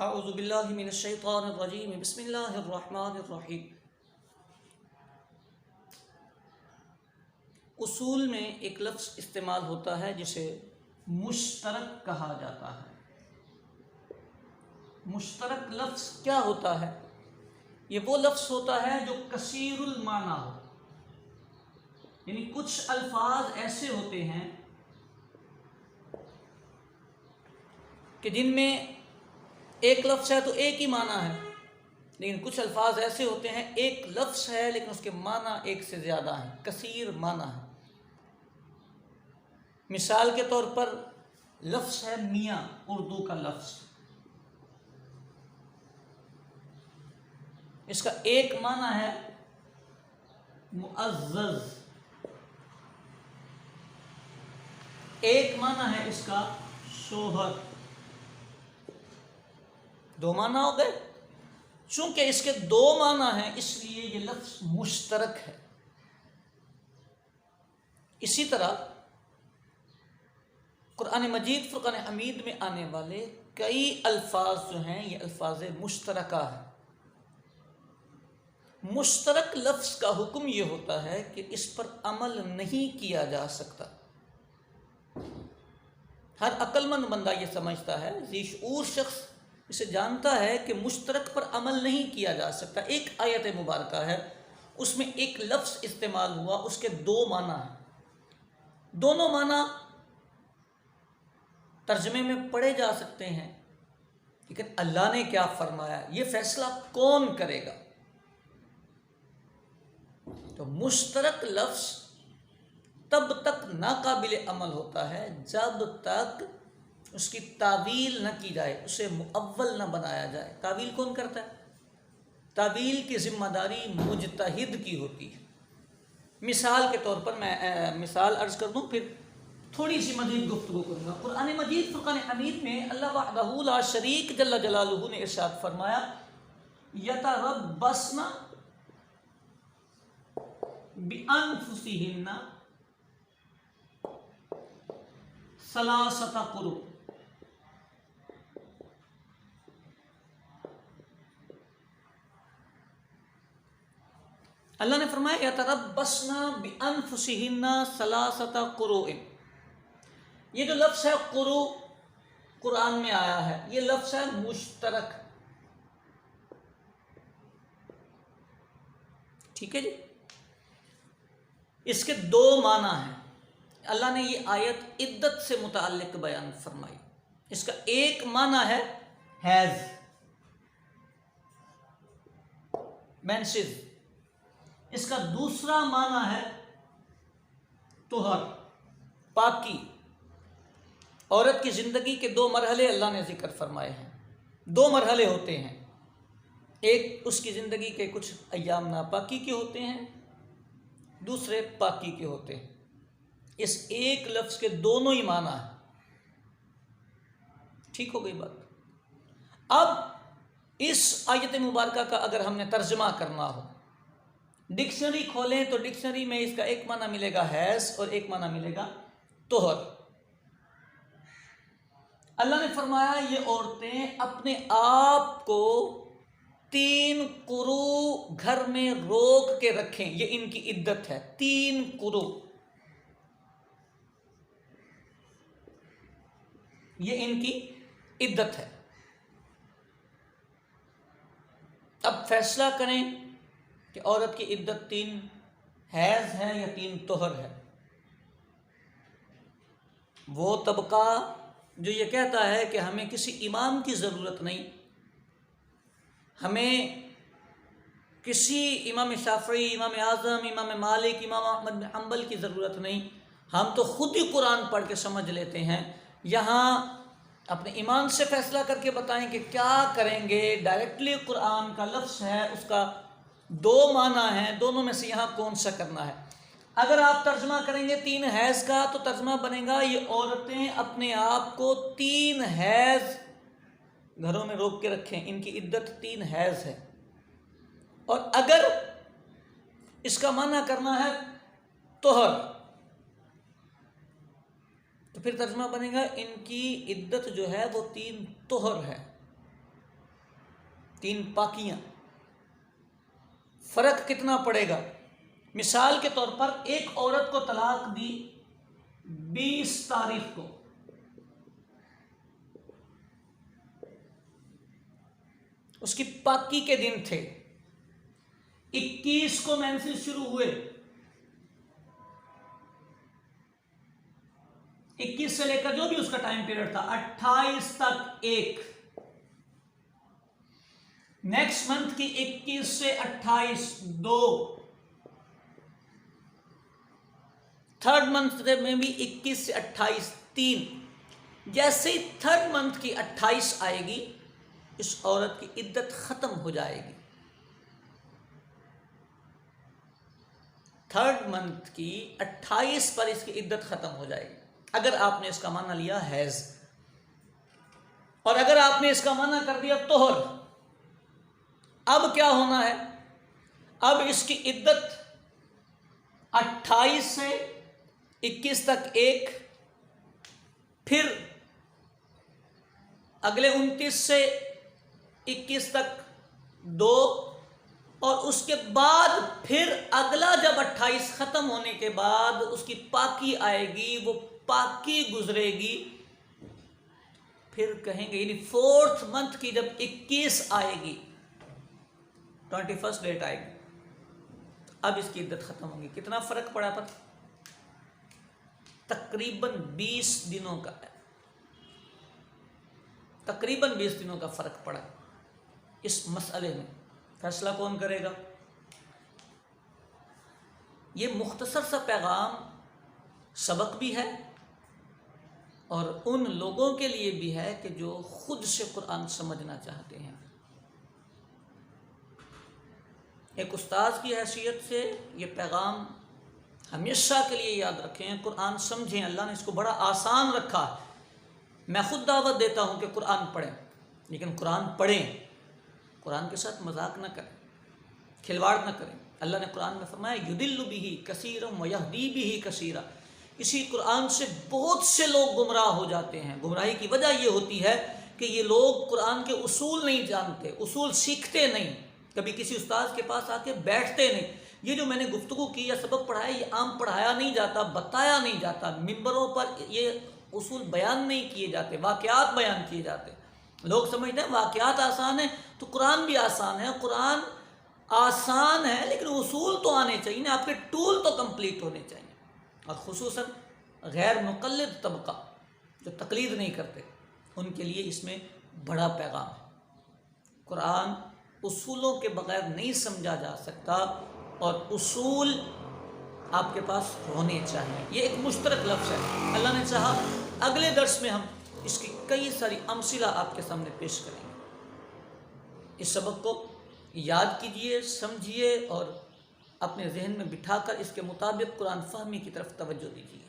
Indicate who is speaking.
Speaker 1: اعوذ باللہ من الشیطان الرجیم بسم اللہ الرحمن الرحیم۔ اصول میں ایک لفظ استعمال ہوتا ہے جسے مشترک کہا جاتا ہے۔ مشترک لفظ کیا ہوتا ہے؟ یہ وہ لفظ ہوتا ہے جو کثیر المعنی ہو، یعنی کچھ الفاظ ایسے ہوتے ہیں کہ جن میں ایک لفظ ہے تو ایک ہی معنی ہے، لیکن کچھ الفاظ ایسے ہوتے ہیں ایک لفظ ہے لیکن اس کے معنی ایک سے زیادہ ہیں، کثیر معنی ہے۔ مثال کے طور پر لفظ ہے میاں، اردو کا لفظ، اس کا ایک معنی ہے معزز، ایک معنی ہے اس کا شوہر، دو معنی ہو گئے۔ چونکہ اس کے دو معنی ہیں اس لیے یہ لفظ مشترک ہے۔ اسی طرح قرآن مجید فرقان حمید میں آنے والے کئی الفاظ جو ہیں یہ الفاظ مشترکہ ہیں۔ مشترک لفظ کا حکم یہ ہوتا ہے کہ اس پر عمل نہیں کیا جا سکتا۔ ہر عقل مند بندہ یہ سمجھتا ہے، ذی شعور شخص اسے جانتا ہے کہ مشترک پر عمل نہیں کیا جا سکتا۔ ایک آیت مبارکہ ہے، اس میں ایک لفظ استعمال ہوا، اس کے دو معنی ہیں، دونوں معنی ترجمے میں پڑھے جا سکتے ہیں، لیکن اللہ نے کیا فرمایا یہ فیصلہ کون کرے گا؟ تو مشترک لفظ تب تک ناقابل عمل ہوتا ہے جب تک اس کی تعویل نہ کی جائے، اسے مؤول نہ بنایا جائے۔ تعویل کون کرتا ہے؟ تعویل کی ذمہ داری مجتہد کی ہوتی ہے۔ مثال کے طور پر میں مثال عرض کر دوں، پھر تھوڑی سی مزید گفتگو کروں گا۔ قرآن مجید فرقان حمید میں اللہ وحدہ لا شریک جل جلالہ نے ارشاد فرمایا، یتربصن بانفسہن ثلاثۃ قروء۔ اللہ نے فرمایا یتربصن بانفسہن ثلاثۃ قروء۔ یہ جو لفظ ہے قروء قرآن میں آیا ہے، یہ لفظ ہے مشترک، ٹھیک ہے جی؟ اس کے دو معنی ہیں۔ اللہ نے یہ آیت عدت سے متعلق بیان فرمائی۔ اس کا ایک معنی ہے حیض، مینسز۔ اس کا دوسرا معنی ہے طہر، پاکی۔ عورت کی زندگی کے دو مرحلے اللہ نے ذکر فرمائے ہیں، دو مرحلے ہوتے ہیں، ایک اس کی زندگی کے کچھ ایام ناپاکی کے ہوتے ہیں، دوسرے پاکی کے ہوتے ہیں۔ اس ایک لفظ کے دونوں ہی معنی ہیں، ٹھیک ہو گئی بات؟ اب اس آیت مبارکہ کا اگر ہم نے ترجمہ کرنا ہو، ڈکشنری کھولیں تو ڈکشنری میں اس کا ایک معنی ملے گا حیض اور ایک معنی ملے گا طہر۔ اللہ نے فرمایا یہ عورتیں اپنے آپ کو 3 قروء گھر میں روک کے رکھیں، یہ ان کی عدت ہے، 3 قروء، یہ ان کی عدت ہے۔ اب فیصلہ کریں کہ عورت کی عدت 3 حیض ہے یا 3 طہر ہے۔ وہ طبقہ جو یہ کہتا ہے کہ ہمیں کسی امام کی ضرورت نہیں، ہمیں کسی امام شافعی، امام اعظم، امام مالک، امام احمد بن حنبل کی ضرورت نہیں، ہم تو خود ہی قرآن پڑھ کے سمجھ لیتے ہیں، یہاں اپنے ایمان سے فیصلہ کر کے بتائیں کہ کیا کریں گے۔ ڈائریکٹلی قرآن کا لفظ ہے، اس کا دو معنی ہیں، دونوں میں سے یہاں کون سا کرنا ہے؟ اگر آپ ترجمہ کریں گے 3 حیض کا تو ترجمہ بنے گا یہ عورتیں اپنے آپ کو 3 حیض گھروں میں روک کے رکھیں، ان کی عدت 3 حیض ہے۔ اور اگر اس کا معنی کرنا ہے طہر تو پھر ترجمہ بنے گا ان کی عدت جو ہے وہ 3 طہر ہے۔ 3 پاکیاں. فرق کتنا پڑے گا؟ مثال کے طور پر ایک عورت کو طلاق دی 20 تاریخ کو، اس کی پاکی کے دن تھے، 21 کو مینسز شروع ہوئے، 21 سے لے کر جو بھی اس کا ٹائم پیریڈ تھا 28 تک 1، نیکسٹ منتھ کی 21 سے 28 2، تھرڈ منتھ میں بھی 21 سے 28 3. جیسے ہی تھرڈ منتھ کی 28 آئے گی اس عورت کی عدت ختم ہو جائے گی. تھرڈ منتھ کی 28 پر اس کی عدت ختم ہو جائے گی اگر آپ نے اس کا معنی لیا حیض، اور اگر آپ نے اس کا معنی کر دیا طہر. اب کیا ہونا ہے؟ اب اس کی عدت 28 سے 21 تک 1، پھر اگلے 29 سے 21 تک 2، اور اس کے بعد پھر اگلا جب 28 ختم ہونے کے بعد اس کی پاکی آئے گی، وہ پاکی گزرے گی، پھر کہیں گے یعنی 4تھ منتھ کی جب 21 آئے گی 21 ڈیٹ آئے گی، اب اس کی عدت ختم ہوگی. کتنا فرق پڑا پر؟ تقریباً 20 دنوں کا ہے، تقریباً 20 دنوں کا فرق پڑا. اس مسئلے میں فیصلہ کون کرے گا؟ یہ مختصر سا پیغام سبق بھی ہے اور ان لوگوں کے لیے بھی ہے کہ جو خود سے قرآن سمجھنا چاہتے ہیں. ایک استاذ کی حیثیت سے یہ پیغام ہمیشہ کے لیے یاد رکھیں، قرآن سمجھیں. اللہ نے اس کو بڑا آسان رکھا. میں خود دعوت دیتا ہوں کہ قرآن پڑھیں، لیکن قرآن پڑھیں، قرآن کے ساتھ مذاق نہ کریں، کھلواڑ نہ کریں. اللہ نے قرآن میں فرمایا یضل بہ کثیرا ویہدی بہ کثیرا. اسی قرآن سے بہت سے لوگ گمراہ ہو جاتے ہیں. گمراہی کی وجہ یہ ہوتی ہے کہ یہ لوگ قرآن کے اصول نہیں جانتے، اصول سیکھتے نہیں، کبھی کسی استاذ کے پاس آ کے بیٹھتے نہیں. یہ جو میں نے گفتگو کی یا سبق پڑھایا یہ عام پڑھایا نہیں جاتا، بتایا نہیں جاتا، ممبروں پر یہ اصول بیان نہیں کیے جاتے، واقعات بیان کیے جاتے. لوگ سمجھتے ہیں واقعات آسان ہیں تو قرآن بھی آسان ہے. قرآن آسان ہے لیکن اصول تو آنے چاہیے نا، آپ کے ٹول تو کمپلیٹ ہونے چاہیے. اور خصوصاً غیر مقلد طبقہ جو تقلید نہیں کرتے ان کے لیے اس میں بڑا پیغام ہے. قرآن اصولوں کے بغیر نہیں سمجھا جا سکتا اور اصول آپ کے پاس ہونے چاہیے. یہ ایک مشترک لفظ ہے. اللہ نے چاہا اگلے درس میں ہم اس کی کئی ساری امثلہ آپ کے سامنے پیش کریں گے. اس سبق کو یاد کیجئے، سمجھیے اور اپنے ذہن میں بٹھا کر اس کے مطابق قرآن فہمی کی طرف توجہ دیجیے.